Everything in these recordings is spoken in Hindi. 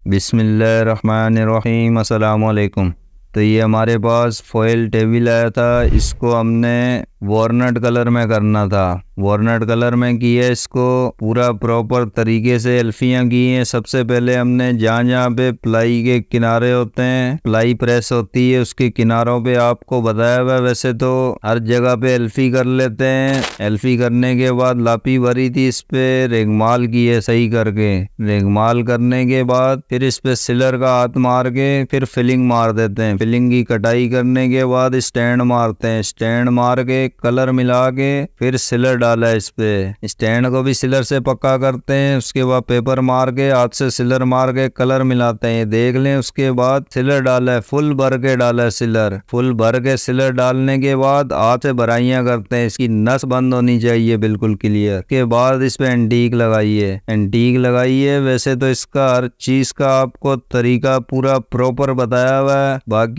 बिस्मिल्लाहिर्रहमानिर्रहीम, अस्सलाम वालेकुम। तो ये हमारे पास फॉयल टेबल आया था, इसको हमने वॉर्नट कलर में करना था। वॉर्नट कलर में किया, इसको पूरा प्रॉपर तरीके से एल्फियाँ की हैं। सबसे पहले हमने जहाँ जहाँ पे प्लाई के किनारे होते हैं, प्लाई प्रेस होती है, उसके किनारों पे आपको बताया हुआ। वैसे तो हर जगह पे एल्फी कर लेते हैं। एल्फी करने के बाद लापी भरी थी, इस पे रेगमाल की है सही करके। रेगमाल करने के बाद फिर इस पे सिलर का हाथ मार के फिर फिलिंग मार देते हैं। फिलिंग की कटाई करने के बाद स्टैंड मारते हैं। स्टैंड मार के कलर मिला के फिर सिलर डाला है इस पे। स्टैंड को भी सिलर से पक्का करते हैं। उसके बाद पेपर मार के हाथ से सिलर मार के कलर मिलाते हैं। देख लें, उसके बाद सिलर डाला है, फुल भर के डाला है सिलर। फुल भर के सिलर डालने के बाद हाथ से भराइयाँ करते हैं। इसकी नस बंद होनी चाहिए बिल्कुल क्लियर। के बाद इस पे एंटीक लगाइए। एंटीक लगाइए। वैसे तो इसका हर चीज का आपको तरीका पूरा प्रॉपर बताया हुआ है। बाकी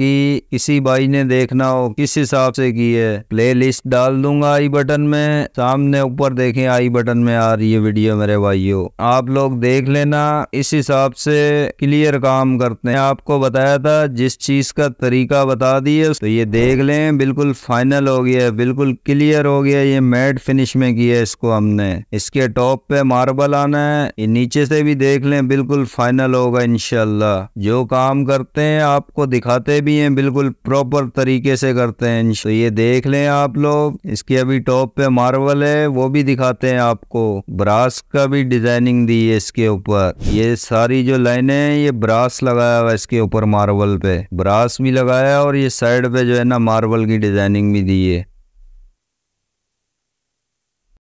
किसी भाई ने देखना हो किस हिसाब से की है, प्ले लिस्ट डाल दूंगा आई बटन में। सामने ऊपर देखें, आई बटन में आ रही है वीडियो मेरे भाइयों, आप लोग देख लेना। इस हिसाब से क्लियर काम करते हैं। आपको बताया था, जिस चीज का तरीका बता दिए, तो ये देख लें बिल्कुल फाइनल हो गया है, बिल्कुल क्लियर हो गया। ये मैट फिनिश में किया है इसको हमने। इसके टॉप पे मार्बल आना है। ये नीचे से भी देख लें, बिल्कुल फाइनल होगा इंशाल्लाह। जो काम करते हैं आपको दिखाते भी हैं, बिल्कुल प्रॉपर तरीके से करते हैं। तो ये देख लें आप लोग। इसकी अभी टॉप पे मार्बल है, वो भी दिखाते हैं आपको। ब्रास का भी डिजाइनिंग दी है इसके ऊपर। ये सारी जो लाइनें हैं, ये ब्रास लगाया हुआ इसके ऊपर, मार्बल पे ब्रास भी लगाया, और ये साइड पे जो है ना मार्बल की डिजाइनिंग भी दी है।